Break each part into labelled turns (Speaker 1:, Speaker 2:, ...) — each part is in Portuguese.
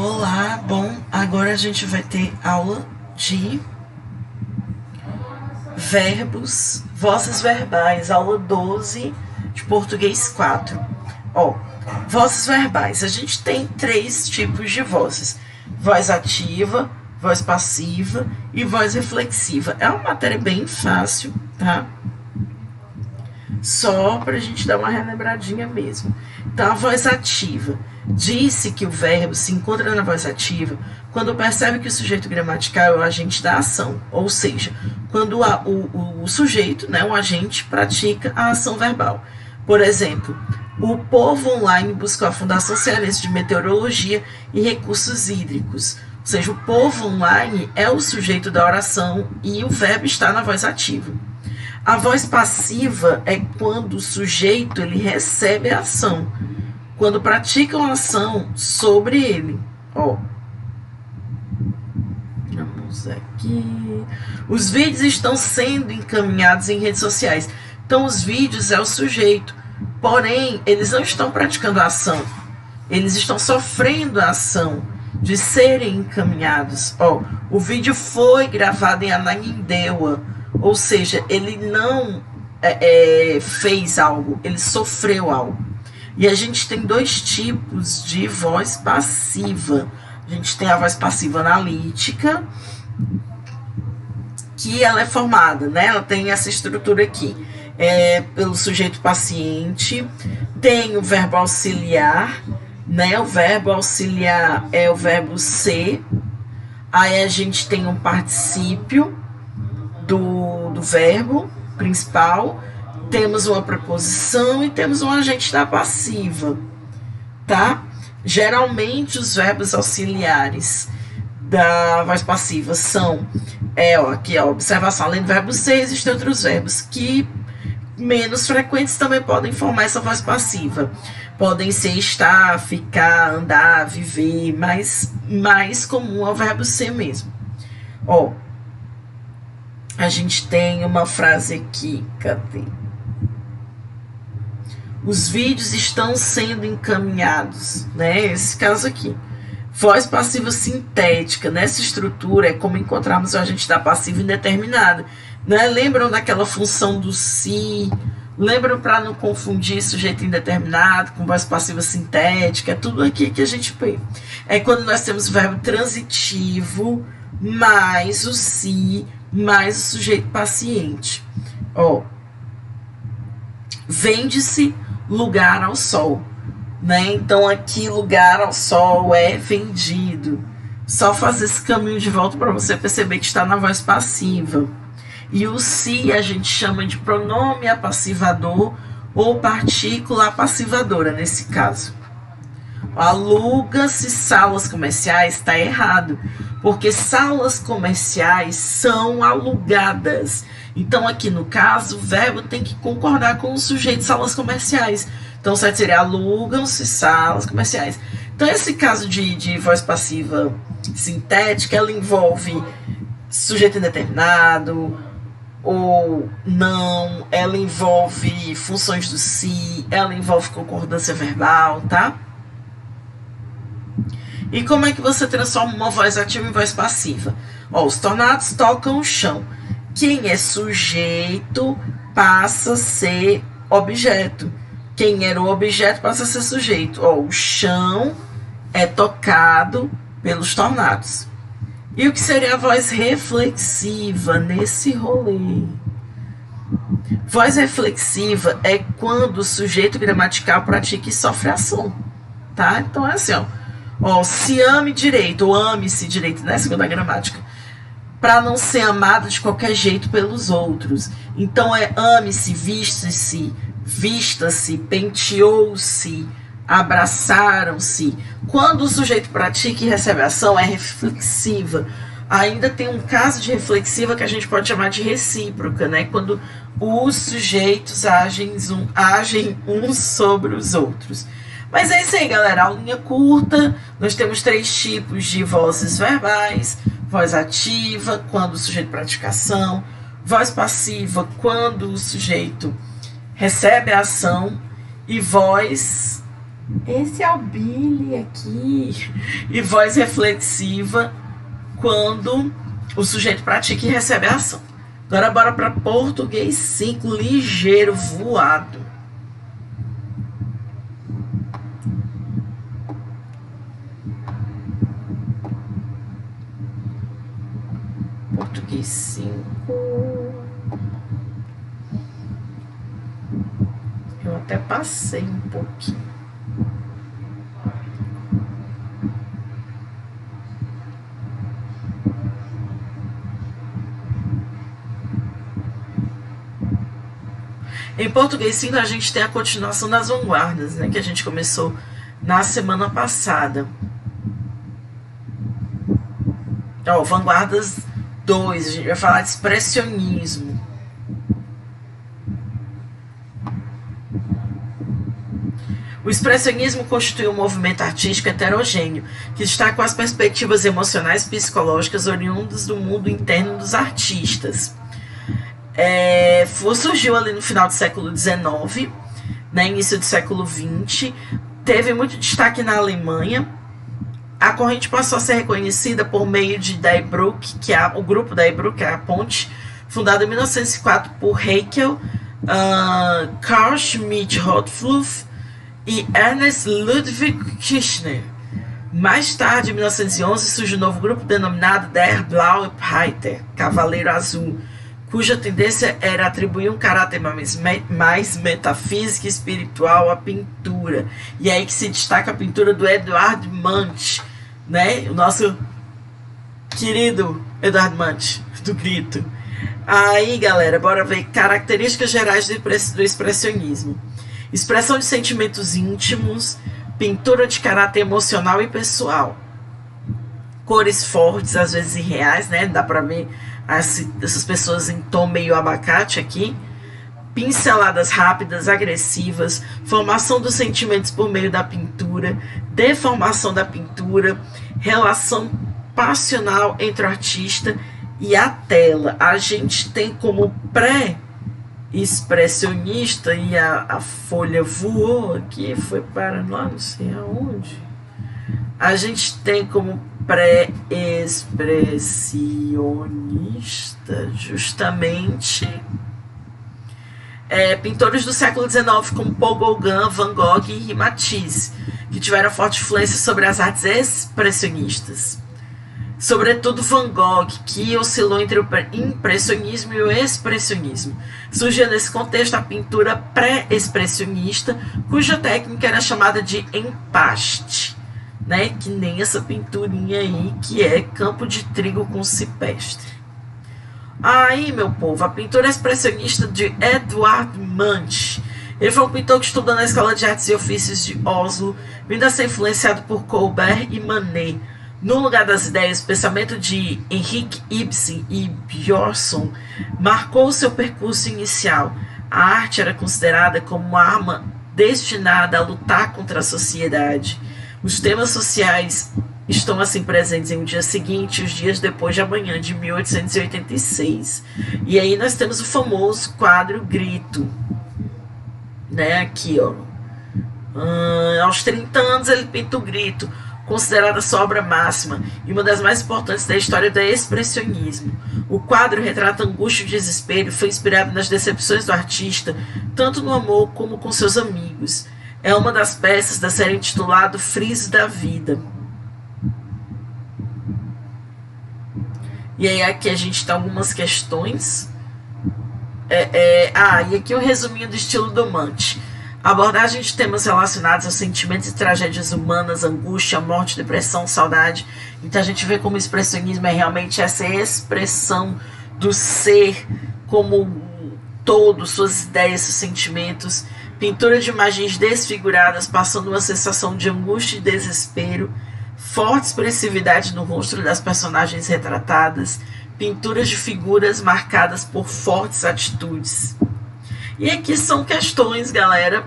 Speaker 1: Olá, bom, agora a gente vai ter aula de verbos, vozes verbais, aula 12 de português 4. Vozes verbais, a gente tem 3 tipos de vozes: voz ativa, voz passiva e voz reflexiva. É uma matéria bem fácil, tá? Só para a gente dar uma relembradinha mesmo. Então, a voz ativa. Disse que o verbo se encontra na voz ativa quando percebe que o sujeito gramatical é o agente da ação, ou seja, quando o sujeito, né, o agente, pratica a ação verbal. Por exemplo, o povo online buscou a Fundação Cearense de Meteorologia e Recursos Hídricos. Ou seja, o povo online é o sujeito da oração e o verbo está na voz ativa. A voz passiva é quando o sujeito ele recebe a ação, quando pratica uma ação sobre ele. Vamos aqui. Os vídeos estão sendo encaminhados em redes sociais. Então, os vídeos é o sujeito, porém, eles não estão praticando a ação. Eles estão sofrendo a ação de serem encaminhados. O vídeo foi gravado em Ananindeua, ou seja, ele não fez algo, ele sofreu algo. E a gente tem 2 tipos de voz passiva. A gente tem a voz passiva analítica, que ela é formada, né? Ela tem essa estrutura aqui, pelo sujeito paciente. Tem o verbo auxiliar, né? O verbo auxiliar é o verbo ser. Aí a gente tem um particípio do verbo principal, temos uma preposição e temos um agente da passiva, tá? Geralmente os verbos auxiliares da voz passiva são, observação, além do verbo ser, existem outros verbos que menos frequentes também podem formar essa voz passiva. Podem ser estar, ficar, andar, viver, mas mais comum é o verbo ser mesmo. A gente tem uma frase aqui, cadê? Os vídeos estão sendo encaminhados, né? Esse caso aqui. Voz passiva sintética. Nessa estrutura é como encontrarmos o agente da passiva indeterminada, né? Lembram daquela função do se? Lembram, para não confundir sujeito indeterminado com voz passiva sintética? É tudo aqui que a gente vê. É quando nós temos o verbo transitivo mais o se mais o sujeito paciente. Vende-se lugar ao sol, né? Então aqui lugar ao sol é vendido. Só fazer esse caminho de volta para você perceber que está na voz passiva. E o se a gente chama de pronome apassivador ou partícula apassivadora nesse caso. Aluga-se salas comerciais, está errado, porque salas comerciais são alugadas. Então, aqui no caso, o verbo tem que concordar com o sujeito de salas comerciais. Então, certo seria alugam-se salas comerciais. Então, esse caso de voz passiva sintética, ela envolve sujeito indeterminado ou não, ela envolve funções do se, ela envolve concordância verbal, tá? E como é que você transforma uma voz ativa em voz passiva? Os tornados tocam o chão. Quem é sujeito passa a ser objeto. Quem era o objeto passa a ser sujeito. O chão é tocado pelos tornados. E o que seria a voz reflexiva nesse rolê? Voz reflexiva é quando o sujeito gramatical pratica e sofre ação, tá? Então é assim, se ame direito, ou ame-se direito, né? Segundo a gramática. Para não ser amado de qualquer jeito pelos outros. Então é ame-se, vista-se, penteou-se, abraçaram-se. Quando o sujeito pratica e recebe ação, é reflexiva. Ainda tem um caso de reflexiva que a gente pode chamar de recíproca, né? Quando os sujeitos agem uns sobre os outros. Mas é isso aí, galera. Aulinha curta. Nós temos 3 tipos de vozes verbais. Voz ativa, quando o sujeito pratica ação. Voz passiva, quando o sujeito recebe a ação. E voz Esse é o Billy aqui. E voz reflexiva quando o sujeito pratica e recebe a ação. Agora bora para português 5, ligeiro, voado. Português 5. Eu até passei um pouquinho. Em português 5 a gente tem a continuação das vanguardas, né, que a gente começou na semana passada. Ó, vanguardas 2, a gente vai falar de expressionismo. O expressionismo constitui um movimento artístico heterogêneo, que destaca as perspectivas emocionais e psicológicas oriundas do mundo interno dos artistas. Surgiu ali no final do século XIX, né, início do século XX, teve muito destaque na Alemanha. A corrente passou a ser reconhecida por meio de Die Brücke, que é o grupo Die Brücke, que é a ponte, fundada em 1904 por Haeckel, Carl Schmidt-Rottluff e Ernst Ludwig Kirchner. Mais tarde, em 1911, surge um novo grupo denominado Der Blaue Reiter, Cavaleiro Azul, cuja tendência era atribuir um caráter mais metafísico e espiritual à pintura. E é aí que se destaca a pintura do Eduard Munch, né? O nosso querido Eduard Munch, do Grito. Aí, galera, bora ver características gerais do expressionismo. Expressão de sentimentos íntimos, pintura de caráter emocional e pessoal. Cores fortes, às vezes irreais, né? Dá pra ver essas pessoas em tom meio abacate aqui. Pinceladas rápidas, agressivas, formação dos sentimentos por meio da pintura, deformação da pintura, relação passional entre o artista e a tela. A gente tem como pré-expressionista, e a folha voou aqui, foi para lá, não sei aonde. A gente tem como pré-expressionista justamente pintores do século XIX como Paul Gauguin, Van Gogh e Matisse, que tiveram forte influência sobre as artes expressionistas. Sobretudo Van Gogh, que oscilou entre o impressionismo e o expressionismo. Surgiu nesse contexto a pintura pré-expressionista, cuja técnica era chamada de empaste, né? Que nem essa pinturinha aí, que é campo de trigo com cipestre. Aí, meu povo, a pintura expressionista de Eduard Munch. Ele foi um pintor que estudou na Escola de Artes e Ofícios de Oslo, vindo a ser influenciado por Colbert e Manet. No lugar das ideias, o pensamento de Henrik Ibsen e Bjørnson marcou seu percurso inicial. A arte era considerada como uma arma destinada a lutar contra a sociedade. Os temas sociais estão assim presentes em um dia seguinte e os dias depois de amanhã, de 1886. E aí nós temos o famoso quadro Grito, né? Aqui, ó. Aos 30 anos ele pinta o Grito, considerada sua obra máxima e uma das mais importantes da história do expressionismo. O quadro retrata angústia e desespero e foi inspirado nas decepções do artista, tanto no amor como com seus amigos. É uma das peças da série intitulada Friso da Vida. E aí aqui a gente tem algumas questões. E aqui o resuminho do estilo do Munch. Abordagem de temas relacionados aos sentimentos e tragédias humanas, angústia, morte, depressão, saudade. Então a gente vê como o expressionismo é realmente essa expressão do ser como todo, suas ideias, seus sentimentos. Pintura de imagens desfiguradas, passando uma sensação de angústia e desespero. Forte expressividade no rosto das personagens retratadas. Pinturas de figuras marcadas por fortes atitudes. E aqui são questões, galera,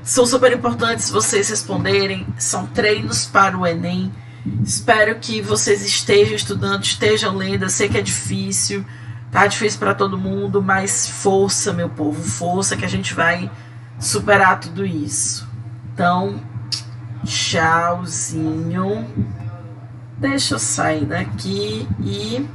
Speaker 1: são super importantes vocês responderem, são treinos para o Enem. Espero que vocês estejam estudando, estejam lendo. Eu sei que é difícil, tá difícil para todo mundo, mas força, meu povo, força, que a gente vai superar tudo isso. Então, tchauzinho. Deixa eu sair daqui e